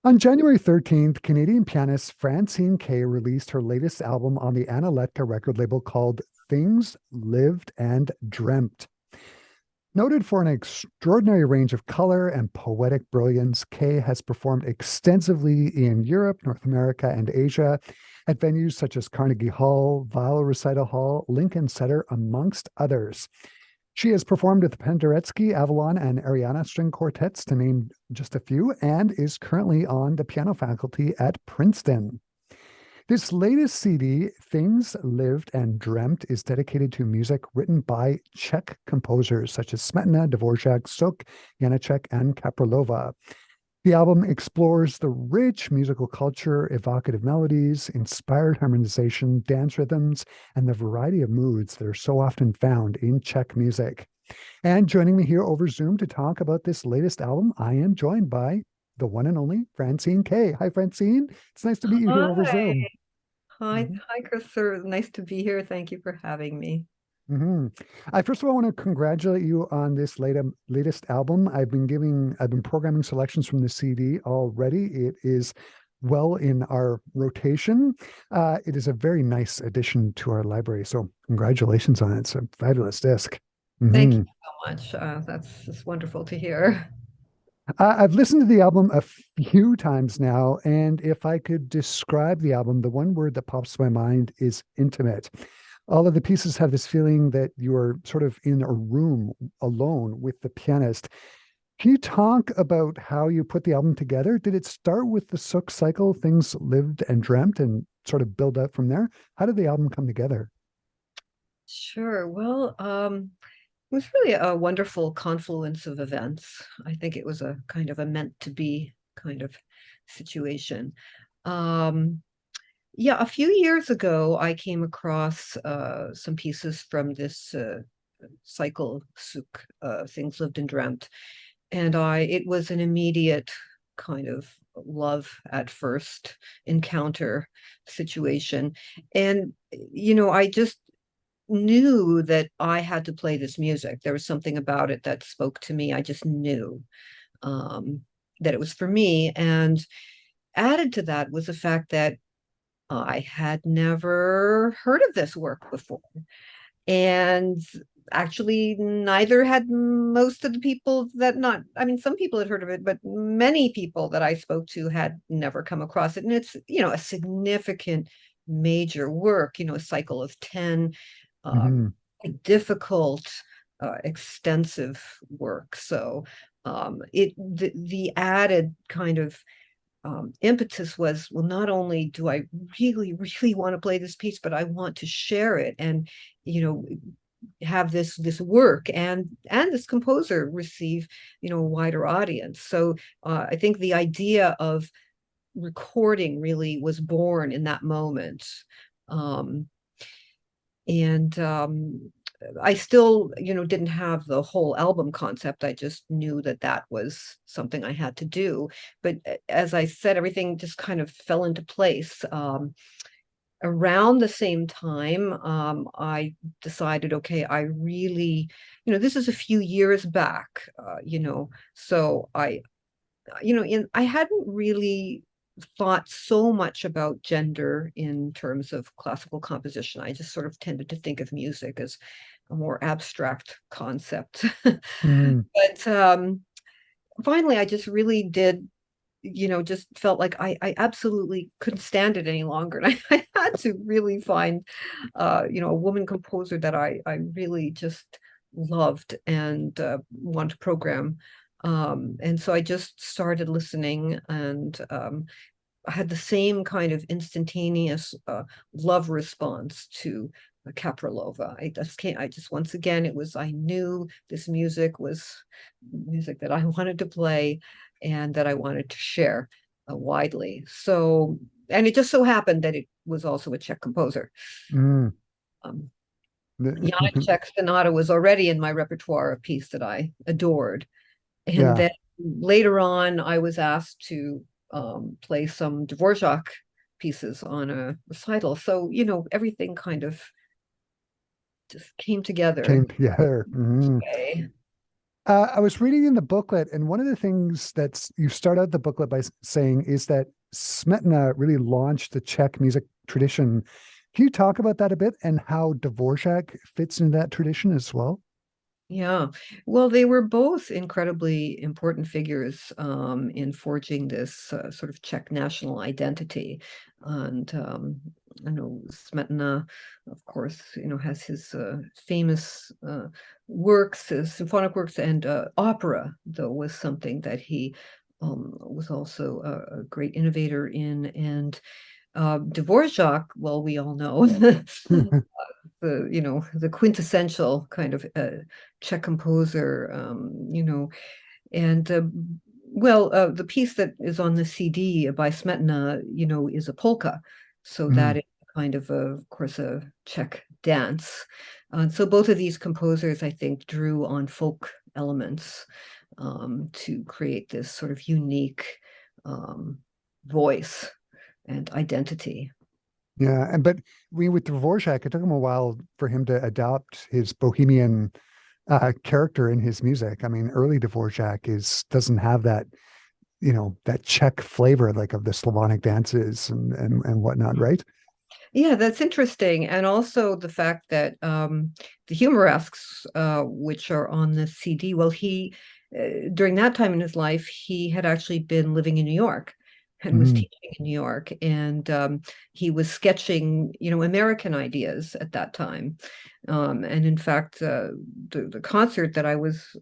On January 13th, Canadian pianist Francine Kay released her latest album on the Analecta record label called Things Lived and Dreamt. Noted for an extraordinary range of color and poetic brilliance, Kay has performed extensively in Europe, North America, and Asia at venues such as Carnegie Hall, Viola Recital Hall, Lincoln Center, amongst others. She has performed with the Penderecki, Avalon, and Ariana string quartets, to name just a few, and is currently on the piano faculty at Princeton. This latest CD, Things Lived and Dreamt, is dedicated to music written by Czech composers such as Smetana, Dvorak, Suk, Janacek, and Kapralova. The album explores the rich musical culture, evocative melodies, inspired harmonization, dance rhythms, and the variety of moods that are so often found in Czech music. And joining me here over Zoom to talk about this latest album, I am joined by the one and only Francine Kay. Hi, Francine. It's nice to meet you here over Hi. Zoom. Hi, Mhm. hi, Christopher. Nice to be here. Thank you for having me. hmm I first of all want to congratulate you on this latest album. I've been programming selections from the CD already. It is well in our rotation. It is a very nice addition to our library. So congratulations on it. It's a fabulous disc. Thank you hmm so much. That's just wonderful to hear. I've listened to the album a few times now, and if I could describe the album, the one word that pops to my mind is intimate. All of the pieces have this feeling that you are sort of in a room alone with the pianist. Can you talk about how you put the album together? Did it start with the Sook cycle, Things Lived and Dreamt, and sort of build up from there? How did the album come together? Sure. Well, it was really a wonderful confluence of events. I think it was a kind of a meant to be kind of situation. Um, yeah, a few years ago, I came across some pieces from this cycle, Suk, Things Lived and Dreamt. And it was an immediate kind of love at first encounter situation. And, I just knew that I had to play this music. There was something about it that spoke to me. I just knew um, that it was for me. And added to that was the fact that I had never heard of this work before. And actually, neither had most of the people that not, I mean, some people had heard of it, but many people that I spoke to had never come across it. And it's, a significant major work, a cycle of 10, uh, hmm difficult, extensive work. So the added kind of impetus was, well, not only do I really, really want to play this piece, but I want to share it and, you know, have this work and this composer receive, a wider audience. So I think the idea of recording really was born in that moment. Um, and I still, didn't have the whole album concept. I just knew that that was something I had to do. But as I said, everything just kind of fell into place. Around the same time, I decided, okay, I really, this is a few years back, so I hadn't really thought so much about gender in terms of classical composition. I just sort of tended to think of music as a more abstract concept. hmm But finally, I just really did, just felt like I absolutely couldn't stand it any longer. And I had to really find, a woman composer that I really just loved and want to program. And so I just started listening and I had the same kind of instantaneous love response to Kapralova. I just, once again, I knew this music was music that I wanted to play and that I wanted to share widely. So, and it just so happened that it was also a Czech composer. hmm Um, Janacek Sonata was already in my repertoire, a piece that I adored. And Yeah. then later on, I was asked to play some Dvorak pieces on a recital. So, everything kind of just came together Came together. this way. I was reading in the booklet, and one of the things that's you start out the booklet by saying is that Smetana really launched the Czech music tradition. Can you talk about that a bit and how Dvorak fits into that tradition as well? Yeah, well, they were both incredibly important figures in forging this sort of Czech national identity. And I know Smetana, of course, has his famous works, his symphonic works, and opera, though, was something that he was also a great innovator in. And Dvorak, well, we all know the quintessential kind of Czech composer, and the piece that is on the CD by Smetana, is a polka, so that Mm. is kind of course, a Czech dance. And so both of these composers, I think, drew on folk elements to create this sort of unique um, voice and identity. Yeah, and but we with Dvorak, it took him a while for him to adopt his bohemian character in his music. I mean, early Dvorak is doesn't have that, that Czech flavor like of the Slavonic dances and whatnot, right? Yeah, that's interesting. And also the fact that the humoresques, which are on the CD, well, during that time in his life, he had actually been living in New York and was Mhm. teaching in New York. And he was sketching, American ideas at that time. And in fact, the concert that I was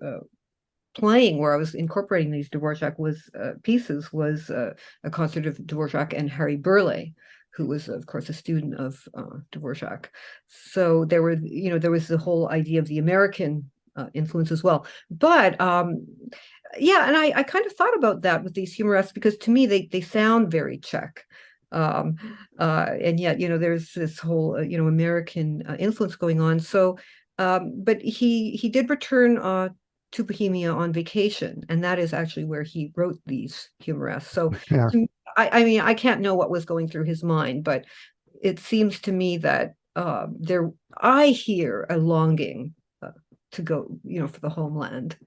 playing where I was incorporating these Dvorak pieces was a concert of Dvorak and Harry Burleigh, who was, of course, a student of Dvorak. So there was the whole idea of the American influence as well. But yeah, and I kind of thought about that with these humoresques because to me they sound very Czech. Um, and yet, there's this whole, American influence going on. So, but he did return to Bohemia on vacation, and that is actually where he wrote these humoresques. So, Yeah. I mean, I can't know what was going through his mind, but it seems to me that I hear a longing to go, for the homeland.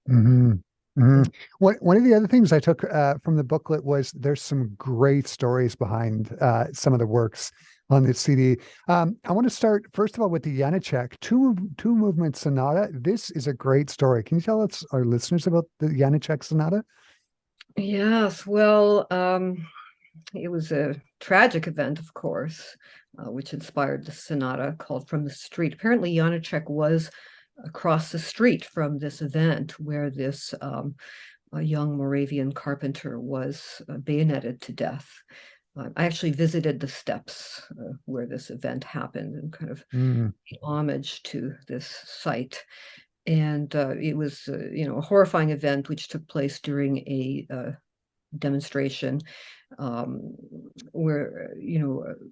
Hmm. Hmm. One of the other things I took from the booklet was there's some great stories behind some of the works on this CD. I want to start first of all with the Janacek two movement sonata. This is a great story. Can you tell us our listeners about the Janacek sonata? Yes, well, it was a tragic event, of course, which inspired the sonata called From the Street. Apparently, Janacek was across the street from this event where this a young Moravian carpenter was bayoneted to death. I actually visited the steps where this event happened and kind of Mm, paid homage to this site. And it was, a horrifying event which took place during a demonstration um, where,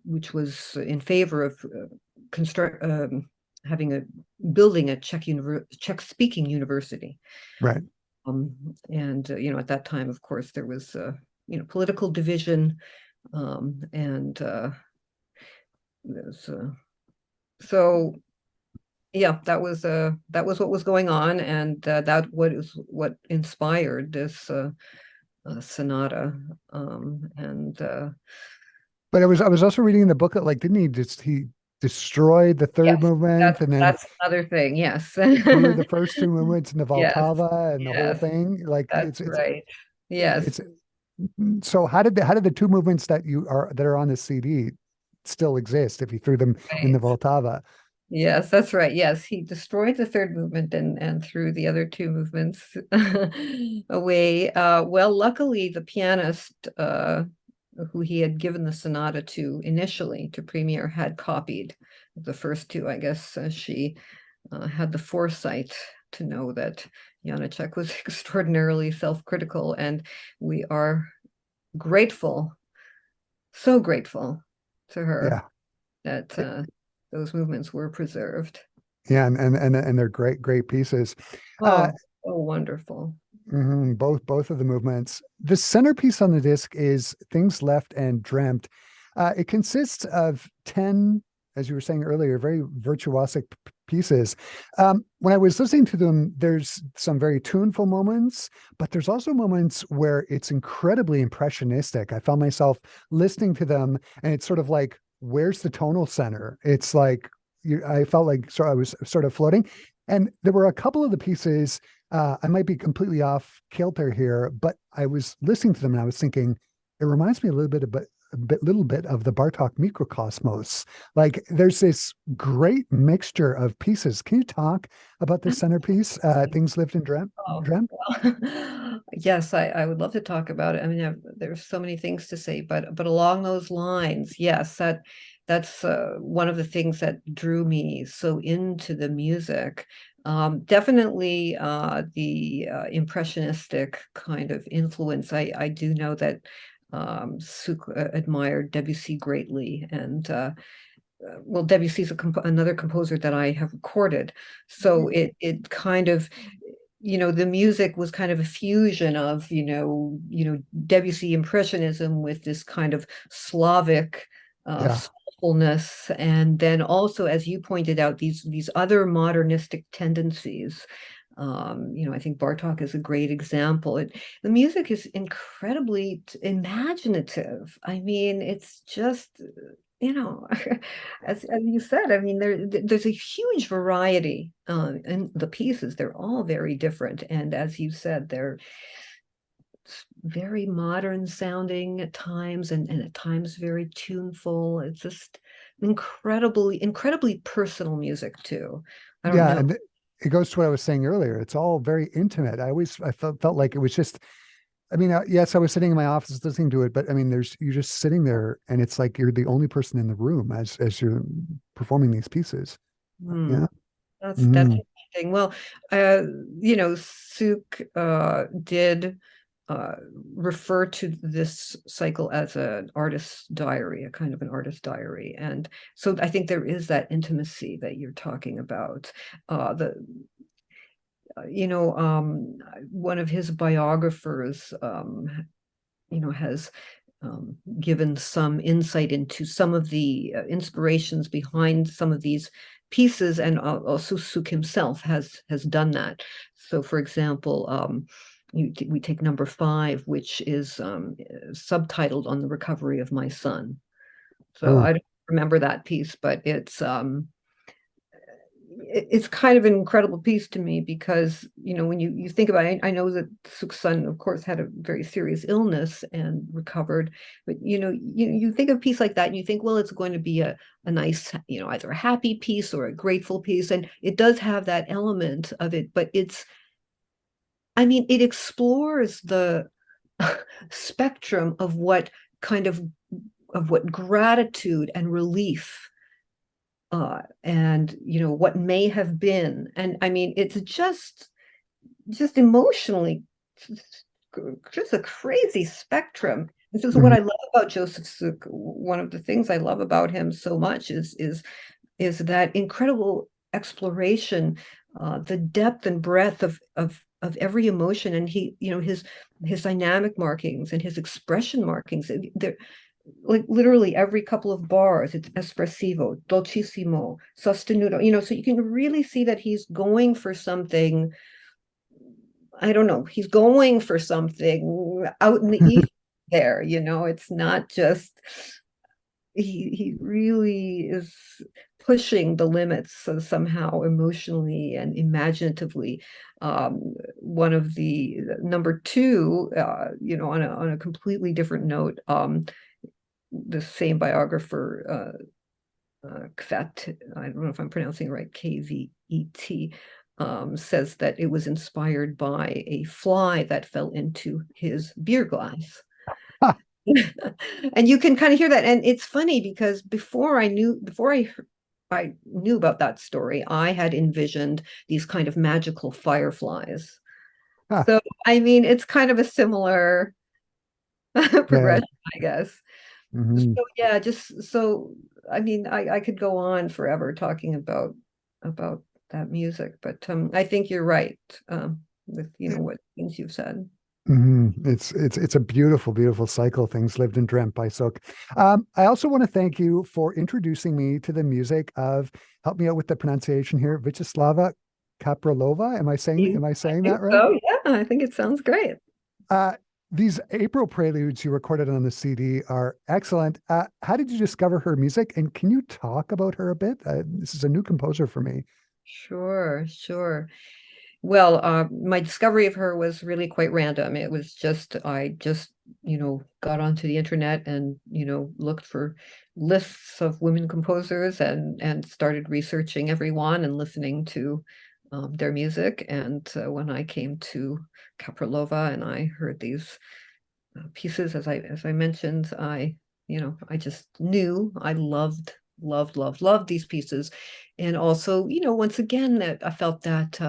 which was in favor of construct having a building a Czech speaking university. right. Um, and at that time, of course, there was political division, and there's, so yeah, that was what was going on, and what inspired this sonata. And But I was also reading in the booklet, like, didn't he destroyed the third yes, movement and then that's another thing. Yes, threw the first two movements in the yes, Valtava and the whole yes, thing? Like that's right. Yes. it's so how did the two movements that are on the CD still exist if you threw them in the Right. Valtava? Yes, that's right. Yes, he destroyed the third movement and threw the other two movements away. Well, luckily, the pianist who he had given the sonata to initially to premiere had copied the first two. I guess she had the foresight to know that Janacek was extraordinarily self-critical, and we are grateful, so grateful to her Yeah. that those movements were preserved. Yeah, and they're great pieces. Uh, Oh, so wonderful. both of the movements. The centerpiece on the disc is Things Left and Dreamt. It consists of 10 as you were saying earlier, very virtuosic pieces. When I was listening to them, there's some very tuneful moments, but there's also moments where it's incredibly impressionistic. I found myself listening to them, and it's sort of like, where's the tonal center? It's like I felt like I was sort of floating. And there were a couple of the pieces. I might be completely off kilter here, but I was listening to them and I was thinking, it reminds me a little bit of the Bartok microcosmos. Like there's this great mixture of pieces. Can you talk about the centerpiece, Things Lived and Dreamt? Oh, Dreamt? well, yes, I would love to talk about it. I mean, there's so many things to say, but along those lines, yes, that's one of the things that drew me so into the music. Definitely the impressionistic kind of influence. I do know that Suk admired Debussy greatly, and well, Debussy's another composer that I have recorded, so it kind of, the music was kind of a fusion of, Debussy impressionism with this kind of Slavic Yeah. soulfulness, and then also, as you pointed out, these other modernistic tendencies. I think Bartok is a great example. The music is incredibly imaginative. I mean, it's just, you know, as you said, I mean, there's a huge variety in the pieces. They're all very different, and as you said, they're very modern sounding at times, and at times very tuneful. It's just incredibly personal music too. I don't Yeah. know. And it goes to what I was saying earlier. It's all very intimate. I felt like it was just, I mean, yes, I was sitting in my office listening to it, but I mean, you're just sitting there and it's like you're the only person in the room as you're performing these pieces. Hmm. Yeah. That's Mhm. interesting. Well, Suk did uh, refer to this cycle as an artist's diary, a kind of an artist diary, and so I think there is that intimacy that you're talking about. The One of his biographers, has given some insight into some of the inspirations behind some of these pieces, and also Suk himself has done that. So, for example, we take number 5, which is subtitled "On the Recovery of My Son." So Oh, I don't remember that piece, but it's kind of an incredible piece to me because, when you think about it, I know that Suk's son, of course, had a very serious illness and recovered, but you think of a piece like that and you think, well, it's going to be a nice, either a happy piece or a grateful piece, and it does have that element of it, but I mean, it explores the spectrum of what kind of what gratitude and relief and what may have been, and I mean, it's just emotionally just a crazy spectrum. This is what mhm. I love about Joseph Suk. One of the things I love about him so much is that incredible exploration, the depth and breadth of every emotion, and his dynamic markings and his expression markings. They're like literally every couple of bars, it's espressivo, dolcissimo, sostenuto. So you can really see that he's going for something. I don't know. He's going for something out in the ether there. It's not just he really is pushing the limits somehow emotionally and imaginatively. One of the number 2, on a completely different note, the same biographer, Kvet, I don't know if I'm pronouncing it right, Kvet, says that it was inspired by a fly that fell into his beer glass. Ha, And you can kind of hear that. And it's funny because before I knew about that story, I had envisioned these kind of magical fireflies. ha. So, I mean, it's kind of a similar Yeah. progression, I guess. Mhm. So yeah, just so I mean, I could go on forever talking about that music, but I think you're right with what things you've said. It's a beautiful, beautiful cycle. Things lived and dreamt by Sook. I also want to thank you for introducing me to the music of, help me out with the pronunciation here, Vyacheslava Kapralova. Am I I saying think that right? so. Yeah, I think it sounds great. Uh, these April preludes you recorded on the CD are excellent. How did you discover her music, and can you talk about her a bit? This is a new composer for me. Sure, sure. Well, my discovery of her was really quite random. It was just, I just, got onto the internet and, looked for lists of women composers and started researching everyone and listening to their music. And when I came to Kapralova and I heard these pieces, as I mentioned, I just knew I loved these pieces. And also, once again, that I felt that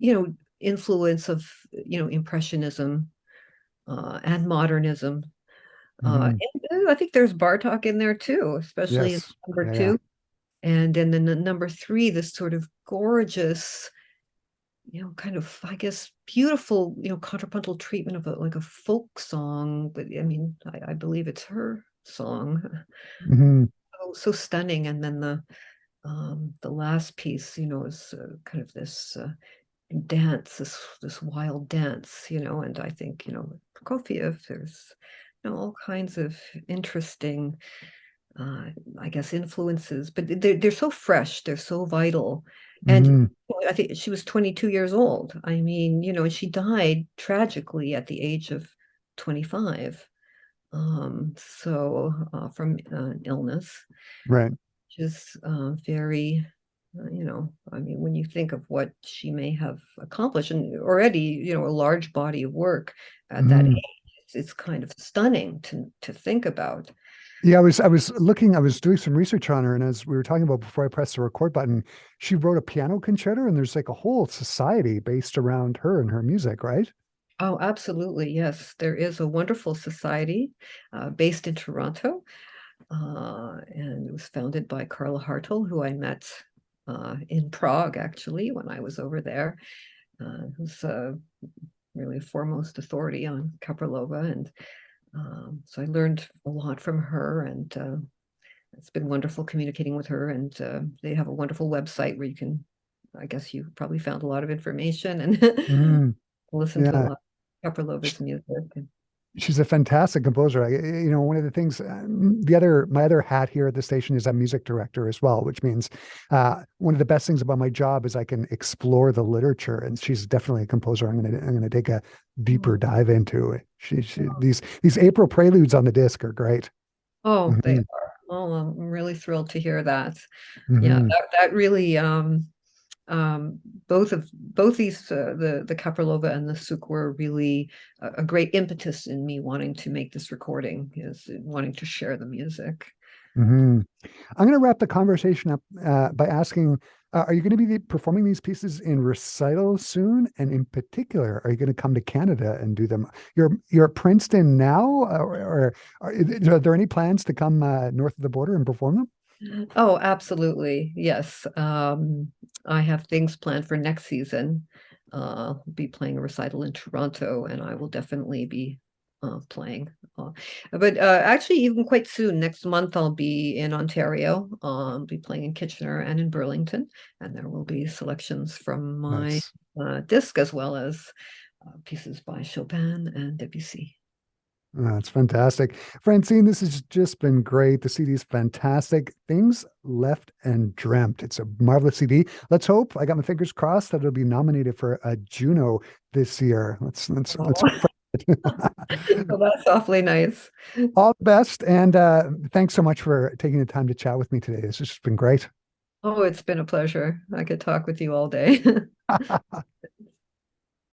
you know, influence of, impressionism and modernism. Hmm. And I think there's Bartok in there too, especially in Yes. number Yeah, yeah. two. And then in the number three, this sort of gorgeous, kind of, I guess, beautiful, contrapuntal treatment of like a folk song. But I mean, I believe it's her song. Hmm. So stunning. And then the last piece, is kind of this dance, this wild dance, and I think, Prokofiev, there's, all kinds of interesting, uh, I guess, influences, but they're so fresh, they're so vital. And Hmm. I think she was 22 years old. I mean, she died tragically at the age of 25. So from illness, Right. which is very I mean, when you think of what she may have accomplished and already, a large body of work at that Hmm. age, it's kind of stunning to think about. Yeah, I was doing some research on her, and as we were talking about before I pressed the record button, she wrote a piano concerto, and there's like a whole society based around her and her music, right? Oh, absolutely. Yes, there is a wonderful society based in Toronto, and it was founded by Carla Hartel, who I met in Prague, actually, when I was over there, who's really a foremost authority on Kapralova. And so I learned a lot from her, and it's been wonderful communicating with her. And they have a wonderful website where you can, I guess you probably found a lot of information and Hmm. listen to a Yeah. lot of Kapralova's music. She's a fantastic composer. One of the things, my other hat here at the station is a music director as well, which means one of the best things about my job is I can explore the literature, and she's definitely a composer. I'm gonna take a deeper Oh, dive into it. These April preludes on the disc are great. oh, they Hmm. are. Oh, I'm really thrilled to hear that. Yeah, Hmm. that really um, both these the Kapralova and the Suk were really a great impetus in me wanting to make this recording, is wanting to share the music. Hmm. I'm going to wrap the conversation up by asking, are you going to be performing these pieces in recital soon? And in particular, are you going to come to Canada and do them? You're at Princeton now, or are there any plans to come north of the border and perform them? Oh, absolutely. Yes. I have things planned for next season. I'll be playing a recital in Toronto, and I will definitely be playing. But actually, even quite soon, next month, I'll be in Ontario. Be playing in Kitchener and in Burlington, and there will be selections from my Nice. disc as well as pieces by Chopin and Debussy. That's fantastic. Francine, this has just been great. The CD is fantastic. Things Left and Dreamt. It's a marvelous CD. Let's hope, I got my fingers crossed, that it'll be nominated for a Juno this year. Let's Oh, hope for it. well, that's awfully nice. All the best. And thanks so much for taking the time to chat with me today. This has just been great. Oh, it's been a pleasure. I could talk with you all day.